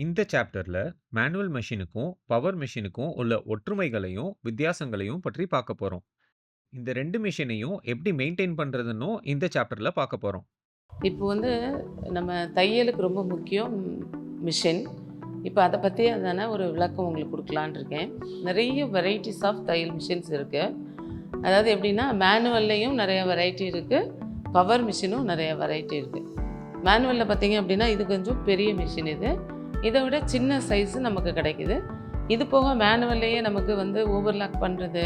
இந்த சாப்டர்ல manual மெஷினுக்கும், power மெஷினுக்கும் உள்ள ஒற்றுமைகளையும், வித்தியாசங்களையும் பற்றி பார்க்க போறோம். இந்த 2 மெஷினையும் எப்படி மெயின்டெயின் பண்றதுன்னும் இந்த சாப்டர்ல பார்க்க போறோம். இப்போ வந்து நம்ம தையலுக்கு ரொம்ப முக்கியம் மிஷின். இப்போ அதை பற்றி அதான ஒரு விளக்கம் உங்களுக்கு கொடுக்கலான்னு இருக்கேன். நிறைய வெரைட்டிஸ் ஆஃப் தையல் மிஷின்ஸ் இருக்குது. அதாவது எப்படின்னா மேனுவல்லையும் நிறைய வெரைட்டி இருக்குது, பவர் மிஷினும் நிறைய வெரைட்டி இருக்குது. மேனுவலில் பார்த்தீங்க அப்படின்னா இது கொஞ்சம் பெரிய மிஷின். இதை விட சின்ன சைஸு நமக்கு கிடைக்குது. இது போக மேனுவல்லையே நமக்கு வந்து ஓவர்லாக் பண்ணுறது,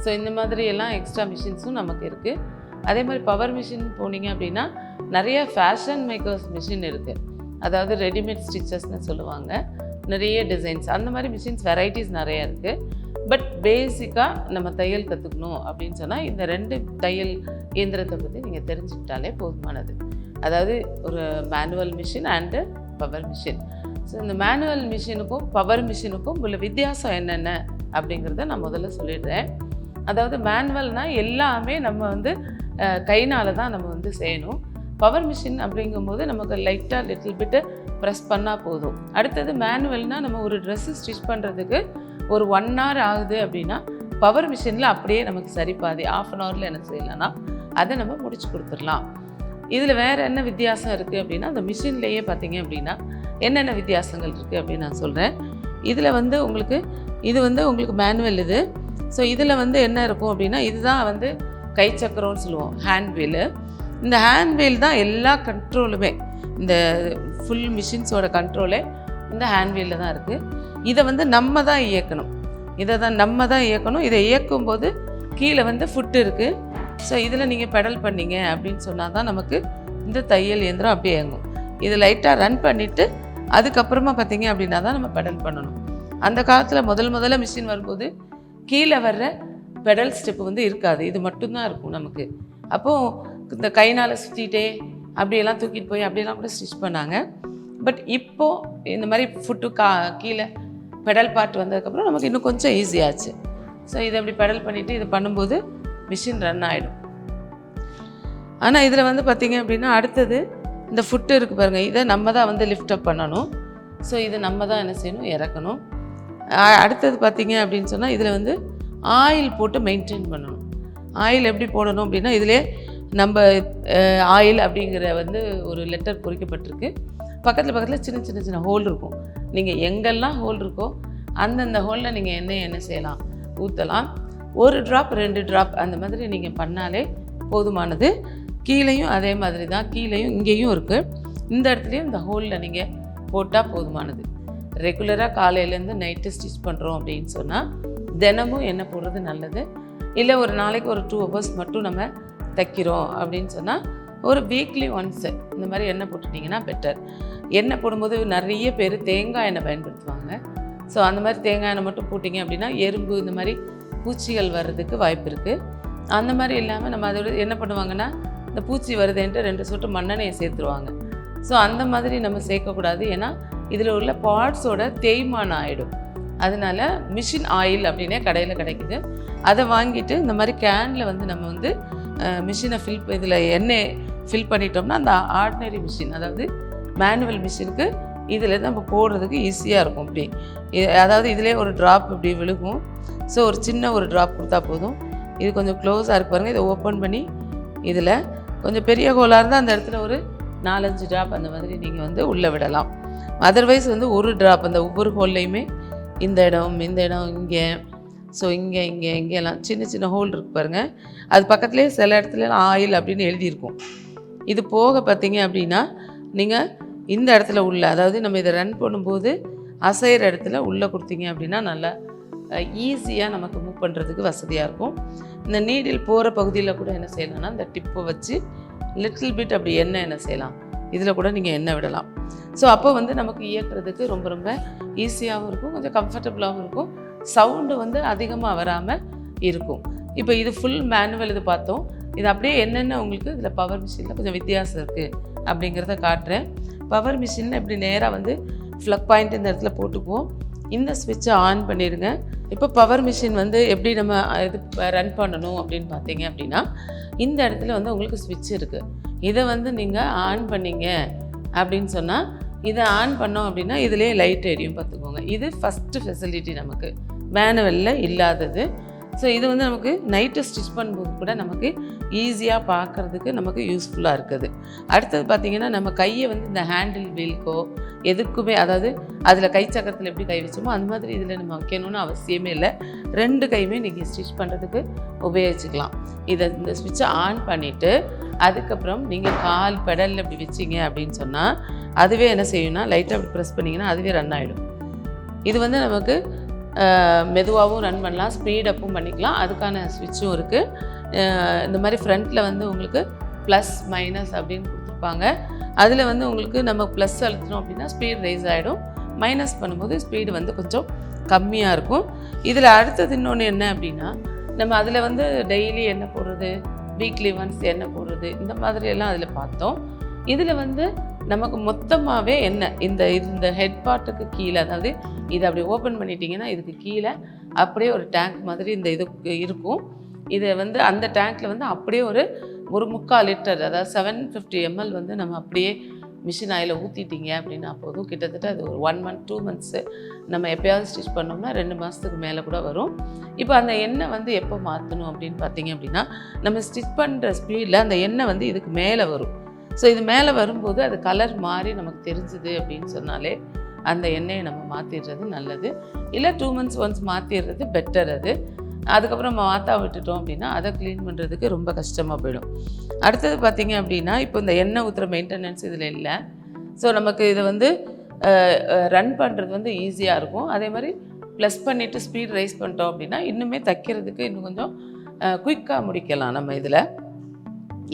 ஸோ இந்த மாதிரி எல்லாம் எக்ஸ்ட்ரா மிஷின்ஸும் நமக்கு இருக்குது. அதே மாதிரி பவர் மிஷின் போனீங்க அப்படின்னா நிறைய ஃபேஷன் மேக்கர்ஸ் மிஷின் இருக்குது. அதாவது ரெடிமேட் ஸ்டிச்சஸ்ன்னு சொல்லுவாங்க. நிறைய டிசைன்ஸ் அந்த மாதிரி மிஷின்ஸ் வெரைட்டிஸ் நிறையா இருக்குது. பட் பேசிக்காக நம்ம தையல் கற்றுக்கணும் அப்படின்னு சொன்னால் இந்த 2 தையல் இயந்திரத்தை பற்றி நீங்கள் தெரிஞ்சுக்கிட்டாலே போதுமானது. அதாவது ஒரு manual machine and power machine. So இந்த மேனுவல் மிஷினுக்கும் பவர் மிஷினுக்கும் உள்ள வித்தியாசம் என்னென்ன அப்படிங்கிறத நான் முதல்ல சொல்லிடுறேன். அதாவது மேனுவல்னால் எல்லாமே நம்ம வந்து கைனால் தான் நம்ம வந்து செய்யணும். பவர் மிஷின் அப்படிங்கும்போது நமக்கு லைட்டாக லிட்டில் பிட்டு ப்ரெஸ் பண்ணால் போதும். அடுத்தது மேனுவல்னால் நம்ம ஒரு ட்ரெஸ்ஸு ஸ்டிச் பண்ணுறதுக்கு ஒரு 1 hour ஆகுது அப்படின்னா பவர் மிஷினில் அப்படியே நமக்கு சரி பாதி ½ an hourல என்ன செய்யலாம்னா அதை நம்ம முடிச்சு கொடுத்துடலாம். இதில் வேறு என்ன வித்தியாசம் இருக்குது அப்படின்னா அந்த மிஷின்லேயே பார்த்தீங்க அப்படின்னா என்னென்ன வித்தியாசங்கள் இருக்குது அப்படின்னு நான் சொல்கிறேன். இதில் வந்து உங்களுக்கு மேனுவல் இது. ஸோ இதில் வந்து என்ன இருக்கும் அப்படின்னா இதுதான் வந்து கை சக்கரம்னு சொல்லுவோம், ஹேண்ட் வீலு. இந்த ஹேண்ட் வீல் தான் எல்லா கண்ட்ரோலுமே, இந்த ஃபுல் மிஷின்ஸோட கண்ட்ரோலே இந்த ஹேண்ட் வீலில் தான் இருக்குது. இதை வந்து நம்ம தான் இயக்கணும். இதை இயக்கும்போது கீழே வந்து ஃபுட்டு இருக்குது. ஸோ இதில் நீங்கள் பெடல் பண்ணிங்க அப்படின்னு சொன்னால் தான் நமக்கு இந்த தையல் இயந்திரம் அப்படியே இயங்கும். இது லைட்டாக ரன் பண்ணிவிட்டு அதுக்கப்புறமா பார்த்தீங்க அப்படின்னா தான் நம்ம பெடல் பண்ணணும். அந்த காலத்தில் முதல்ல மிஷின் வரும்போது கீழே வர்ற பெடல் ஸ்டெப்பு வந்து இருக்காது, இது மட்டும்தான் இருக்கும் நமக்கு. அப்போது இந்த கைனால் சுற்றிட்டே அப்படியெல்லாம் தூக்கிட்டு போய் அப்படியெல்லாம் கூட ஸ்டிச் பண்ணாங்க. பட் இப்போது இந்த மாதிரி ஃபுட்டு கீழே பெடல் பார்ட் வந்ததுக்கப்புறம் நமக்கு இன்னும் கொஞ்சம் ஈஸியாச்சு. ஸோ இதை அப்படி பெடல் பண்ணிவிட்டு இது பண்ணும்போது மிஷின் ரன் ஆகிடும். ஆனால் இதில் வந்து பார்த்திங்க அப்படின்னா அடுத்தது இந்த ஃபுட்டு இருக்குது பாருங்கள், இதை நம்ம தான் வந்து லிஃப்ட் அப் பண்ணணும். ஸோ இது நம்ம தான் என்ன செய்யணும், இறக்கணும். அடுத்தது பார்த்திங்க அப்படின்னு சொன்னால் இதில் வந்து ஆயில் போட்டு மெயின்டைன் பண்ணணும். ஆயில் எப்படி போடணும் அப்படின்னா இதிலே நம்ம ஆயில் அப்படிங்கிற வந்து ஒரு லெட்டர் பொறிக்கப்பட்டிருக்கு. பக்கத்தில் சின்ன ஹோல் இருக்கும். நீங்கள் எங்கெல்லாம் ஹோல் இருக்கோ அந்தந்த ஹோலில் நீங்கள் என்ன செய்யலாம், ஊற்றலாம். 1 drop 2 drop அந்த மாதிரி நீங்கள் பண்ணாலே போதுமானது. கீழேயும் அதே மாதிரி தான், கீழேயும் இங்கேயும் இருக்குது. இந்த இடத்துலையும் இந்த ஹோலில் நீங்கள் போட்டால் போதுமானது. ரெகுலராக காலையிலேருந்து நைட்டு ஸ்டிச் பண்ணுறோம் அப்படின்னு சொன்னால் தினமும் எண்ணெய் போடுறது நல்லது. இல்லை ஒரு நாளைக்கு ஒரு 2 hours மட்டும் நம்ம தைக்கிறோம் அப்படின்னு சொன்னால் ஒரு வீக்லி ஒன்ஸு இந்த மாதிரி எண்ணெய் போட்டுட்டிங்கன்னா பெட்டர். எண்ணெய் போடும்போது நிறைய பேர் தேங்காய் எண்ணெய் பயன்படுத்துவாங்க. ஸோ அந்த மாதிரி தேங்காய் எண்ணெய் மட்டும் போட்டிங்க அப்படின்னா எறும்பு இந்த மாதிரி பூச்சிகள் வர்றதுக்கு வாய்ப்பு இருக்குது. அந்த மாதிரி இல்லாமல் நம்ம அதோட என்ன பண்ணுவாங்கன்னா இந்த பூச்சி வருதுன்ட்டு 2 சொட்டு மண்ணெண்ணெயை சேர்த்துருவாங்க. ஸோ அந்த மாதிரி நம்ம சேர்க்கக்கூடாது. ஏன்னா இதில் உள்ள பார்ட்ஸோட தேய்மானம் ஆகிடும். அதனால் மிஷின் ஆயில் அப்படின்னே கடையில் கிடைக்குது. அதை வாங்கிட்டு இந்த மாதிரி கேனில் வந்து நம்ம வந்து மிஷினை இதில் எண்ணெய் ஃபில் பண்ணிட்டோம்னா அந்த ஆர்டினரி மிஷின், அதாவது மேனுவல் மிஷினுக்கு இதில் நம்ம போடுறதுக்கு ஈஸியாக இருக்கும். இப்படி அதாவது இதிலே ஒரு ட்ராப் இப்படி விழுகும். ஸோ ஒரு சின்ன ஒரு ட்ராப் கொடுத்தா போதும். இது கொஞ்சம் க்ளோஸாக இருக்கு பாருங்கள். இதை ஓப்பன் பண்ணி இதில் கொஞ்சம் பெரிய ஹோலாக இருந்தால் அந்த இடத்துல ஒரு 4-5 ட்ராப் அந்த மாதிரி நீங்கள் வந்து உள்ளே விடலாம். அதர்வைஸ் வந்து ஒரு ட்ராப் அந்த ஒவ்வொரு ஹோல்லையுமே இந்த இடம் இங்கே, ஸோ இங்கெல்லாம் சின்ன ஹோல் இருக்குது பாருங்கள். அது பக்கத்துலேயே சில இடத்துலலாம் ஆயில் அப்படின்னு எழுதியிருக்கும். இது போக பார்த்தீங்க அப்படின்னா நீங்கள் இந்த இடத்துல உள்ள, அதாவது நம்ம இதை ரன் பண்ணும்போது அசைகிற இடத்துல உள்ளே கொடுத்தீங்க அப்படின்னா நல்லா ஈஸியாக நமக்கு மூவ் பண்ணுறதுக்கு வசதியாக இருக்கும். இந்த நீடில் போகிற பகுதியில் கூட என்ன செய்யலாம்னா இந்த டிப்பை வச்சு லிட்டில் பிட் அப்படி என்ன செய்யலாம், இதில் கூட நீங்கள் எண்ணெய் விடலாம். ஸோ அப்போ வந்து நமக்கு இயக்குறதுக்கு ரொம்ப ஈஸியாகவும் இருக்கும், கொஞ்சம் கம்ஃபர்டபுளாகவும் இருக்கும். சவுண்டு வந்து அதிகமாக வராமல் இருக்கும். இப்போ இது ஃபுல் மேனுவல் இது பார்த்தோம். இது அப்படியே என்னென்ன உங்களுக்கு இதில் பவர் மிஷினில் கொஞ்சம் வித்தியாசம் இருக்குது அப்படிங்கிறத காட்டுறேன். பவர் மிஷினில் இப்படி நேராக வந்து ஃப்ளக் பாயிண்ட் இந்த இடத்துல போட்டுக்குவோம். இந்த ஸ்விட்சை ஆன் பண்ணிடுங்க. இப்போ பவர் மிஷின் வந்து எப்படி நம்ம இது ரன் பண்ணணும் அப்படின்னு பார்த்தீங்க அப்படின்னா இந்த இடத்துல வந்து உங்களுக்கு ஸ்விட்ச் இருக்குது. இதை வந்து நீங்கள் ஆன் பண்ணிங்க அப்படின்னு சொன்னால் இதை ஆன் பண்ணோம் அப்படின்னா இதுலேயே லைட் எரியும் பார்த்துக்கோங்க. இது ஃபஸ்ட்டு ஃபெசிலிட்டி நமக்கு மேனுவலில் இல்லாதது. ஸோ இது வந்து நமக்கு நைட்டு ஸ்டிச் பண்ணும்போது கூட நமக்கு ஈஸியாக பார்க்குறதுக்கு நமக்கு யூஸ்ஃபுல்லாக இருக்குது. அடுத்தது பார்த்திங்கன்னா நம்ம கையை வந்து இந்த ஹேண்டில் வீல்க்கோ எதுக்குமே, அதாவது அதில் கை சக்கரத்தில் எப்படி கை வச்சோமோ அந்த மாதிரி இதில் நம்ம வைக்கணும்னு அவசியமே இல்லை. 2 கையுமே நீங்கள் ஸ்டிச் பண்ணுறதுக்கு உபயோகிச்சுக்கலாம். இந்த ஸ்விட்சை ஆன் பண்ணிவிட்டு அதுக்கப்புறம் நீங்கள் கால் பெடலில் இப்படி வச்சிங்க அப்படின்னு சொன்னால் அதுவே என்ன செய்யும்னா லைட்டாக அப்படி ப்ரெஸ் பண்ணிங்கன்னா அதுவே ரன் ஆகிடும். இது வந்து நமக்கு மெதுவாகவும் ரன் பண்ணலாம், ஸ்பீடப்பும் பண்ணிக்கலாம். அதுக்கான ஸ்விட்சும் இருக்குது. இந்த மாதிரி ஃப்ரண்ட்டில் வந்து உங்களுக்கு ப்ளஸ் மைனஸ் அப்படின்னு கொடுத்துருப்பாங்க. அதில் வந்து உங்களுக்கு நம்ம ப்ளஸ் அழுத்தினோம் அப்படின்னா ஸ்பீட் ரைஸ் ஆகிடும், மைனஸ் பண்ணும்போது ஸ்பீடு வந்து கொஞ்சம் கம்மியாக இருக்கும். இதில் அடுத்தது இன்னொன்று என்ன அப்படின்னா, நம்ம அதில் வந்து டெய்லி என்ன போடுறது, வீக்லி ஒன்ஸ் என்ன போடுறது, இந்த மாதிரியெல்லாம் அதில் பார்த்தோம். இதில் வந்து நமக்கு மொத்தமாகவே என்ன இந்த ஹெட் பார்ட்டுக்கு கீழே, அதாவது இதை அப்படி ஓப்பன் பண்ணிட்டீங்கன்னா இதுக்கு கீழே அப்படியே ஒரு டேங்க் மாதிரி இந்த இது இருக்கும். இதை வந்து அந்த டேங்க்கில் வந்து அப்படியே ஒரு 3/4 லிட்டர், அதாவது 750 ml வந்து நம்ம அப்படியே மிஷின் ஆயில் ஊற்றிட்டீங்க அப்படின்னா போதும். கிட்டத்தட்ட அது ஒரு 1 month 2 months நம்ம எப்போயாவது ஸ்டிச் பண்ணோம்னா 2 மாதத்துக்கு மேலே கூட வரும். இப்போ அந்த எண்ணெய் வந்து எப்போ மாற்றணும் அப்படின்னு பார்த்தீங்க அப்படின்னா, நம்ம ஸ்டிச் பண்ணுற ஸ்பீடில் அந்த எண்ணெய் வந்து இதுக்கு மேலே வரும். ஸோ இது மேலே வரும்போது அது கலர் மாறி நமக்கு தெரிஞ்சுது அப்படின்னு சொன்னாலே அந்த எண்ணெயை நம்ம மாற்றிடுறது நல்லது. இல்லை 2 months ஒன்ஸ் மாற்றிடுறது பெட்டர். அதுக்கப்புறம் நம்ம மாற்றா விட்டுட்டோம் அப்படின்னா அதை க்ளீன் பண்ணுறதுக்கு ரொம்ப கஷ்டமாக போயிடும். அடுத்தது பார்த்திங்க அப்படின்னா, இப்போ இந்த எண்ணெய் ஊற்றுற மெயின்டெனன்ஸ் இதில் இல்லை. ஸோ நமக்கு இதை வந்து ரன் பண்ணுறது வந்து ஈஸியாக இருக்கும். அதே மாதிரி ப்ளஸ் பண்ணிவிட்டு ஸ்பீட் ரைஸ் பண்ணிட்டோம் அப்படின்னா இன்னுமே தைக்கிறதுக்கு இன்னும் கொஞ்சம் குயிக்காக முடிக்கலாம். நம்ம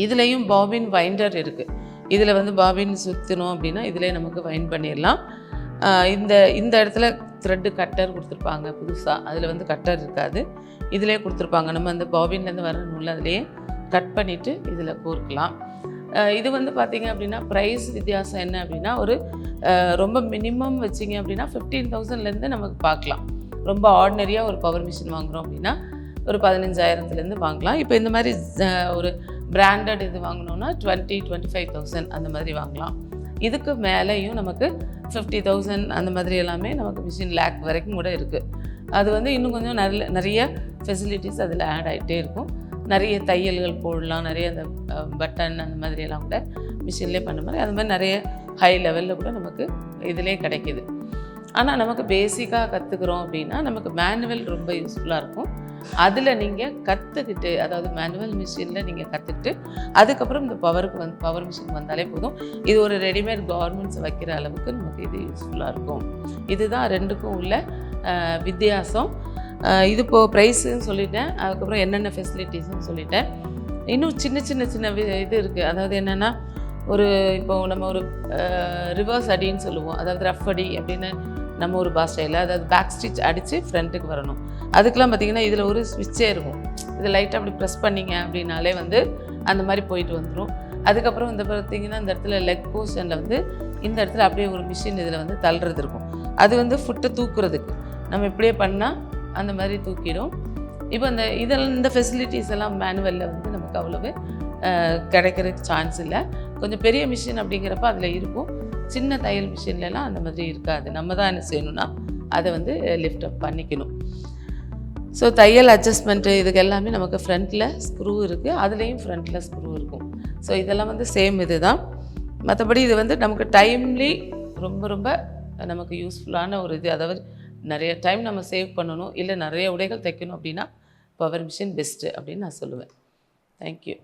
இதுலேயும் பாபின் வைண்டர் இருக்குது. இதில் வந்து பாபின் சுற்றணும் அப்படின்னா இதிலே நமக்கு வைண்ட் பண்ணிடலாம். இந்த இடத்துல த்ரெட்டு கட்டர் கொடுத்துருப்பாங்க புதுசாக, அதில் வந்து கட்டர் இருக்காது, இதிலே கொடுத்துருப்பாங்க. நம்ம அந்த பாபின்லேருந்து வர நூல் அதிலேயே கட் பண்ணிவிட்டு இதில் கோர்க்கலாம். இது வந்து பார்த்திங்க அப்படின்னா ப்ரைஸ் வித்தியாசம் என்ன அப்படின்னா, ஒரு ரொம்ப மினிமம் வச்சிங்க அப்படின்னா 15,000லேருந்து நமக்கு பார்க்கலாம். ரொம்ப ஆர்டினரியாக ஒரு பவர் மிஷின் வாங்குகிறோம் அப்படின்னா ஒரு 15,000லேருந்து வாங்கலாம். இப்போ இந்த மாதிரி ஒரு பிராண்டட் இது வாங்கினோன்னா 20,000-25,000 அந்த மாதிரி வாங்கலாம். இதுக்கு மேலேயும் நமக்கு 50,000 அந்த மாதிரி எல்லாமே நமக்கு மிஷின் லேக் வரைக்கும் கூட இருக்குது. அது வந்து இன்னும் கொஞ்சம் நிறைய ஃபெசிலிட்டிஸ் அதில் ஆட் ஆகிட்டே இருக்கும். நிறைய தையல்கள் போடலாம், நிறைய அந்த பட்டன் அந்த மாதிரியெல்லாம் கூட மிஷின்லேயே பண்ண மாதிரி அது மாதிரி நிறைய ஹை லெவலில் கூட நமக்கு இதிலே கிடைக்கிது. ஆனால் நமக்கு பேசிக்காக கற்றுக்குறோம் அப்படின்னா நமக்கு மேனுவல் ரொம்ப யூஸ்ஃபுல்லாக இருக்கும். அதில் நீங்கள் கற்றுக்கிட்டு, அதாவது மேனுவல் மிஷினில் நீங்கள் கற்றுக்கிட்டு அதுக்கப்புறம் இந்த பவர் மிஷின் வந்தாலே போதும். இது ஒரு ரெடிமேட் கார்மெண்ட்ஸ் வைக்கிற அளவுக்கு நமக்கு இது யூஸ்ஃபுல்லாக இருக்கும். இதுதான் ரெண்டுக்கும் உள்ள வித்தியாசம். இது இப்போது ப்ரைஸுன்னு சொல்லிட்டேன், அதுக்கப்புறம் என்னென்ன ஃபெசிலிட்டிஸ்ன்னு சொல்லிட்டேன். இன்னும் சின்ன இது இருக்குது. அதாவது என்னென்னா, இப்போது நம்ம ஒரு ரிவர்ஸ் அடின்னு சொல்லுவோம், அதாவது ரஃப் அடி அப்படின்னு நம்ம ஒரு பாஷையில், அதாவது பேக் ஸ்டிச் அடித்து ஃப்ரண்ட்டுக்கு வரணும். அதுக்கெலாம் பார்த்திங்கன்னா இதில் ஒரு ஸ்விட்சே இருக்கும். இதை லைட்டாக அப்படி ப்ரெஸ் பண்ணிங்க அப்படின்னாலே வந்து அந்த மாதிரி போயிட்டு வந்துடும். அதுக்கப்புறம் இந்த பார்த்திங்கன்னா இந்த இடத்துல லெக் போர்ஷனில் வந்து இந்த இடத்துல அப்படியே ஒரு மிஷின் இதில் வந்து தள்ளுறது இருக்கும். அது வந்து ஃபுட்டை தூக்குறதுக்கு நம்ம இப்படியே பண்ணால் அந்த மாதிரி தூக்கிடும். இப்போ இந்த ஃபெசிலிட்டிஸ் எல்லாம் மேனுவலில் வந்து நமக்கு அவ்வளவு கிடைக்கிறதுக்கு சான்ஸ் இல்லை. கொஞ்சம் பெரிய மிஷின் அப்படிங்கிறப்ப அதில் இருக்கும். சின்ன தையல் மிஷின்லலாம் அந்த மாதிரி இருக்காது. நம்ம தான் என்ன செய்யணும்னா அதை வந்து லிஃப்ட் அப் பண்ணிக்கணும். ஸோ தையல் அட்ஜஸ்ட்மெண்ட்டு இதுக்கு எல்லாமே நமக்கு ஃப்ரண்ட்டில் ஸ்க்ரூ இருக்குது, அதுலேயும் ஃப்ரண்ட்டில் ஸ்க்ரூ இருக்கும். ஸோ இதெல்லாம் வந்து சேம் இது தான். மற்றபடி இது வந்து நமக்கு டைம்லி ரொம்ப நமக்கு யூஸ்ஃபுல்லான ஒரு இது. அதாவது நிறைய டைம் நம்ம சேவ் பண்ணணும், இல்லை நிறைய உடைகள் தைக்கணும் அப்படின்னா பவர் மிஷின் பெஸ்ட்டு அப்படின்னு நான் சொல்லுவேன். தேங்க்யூ.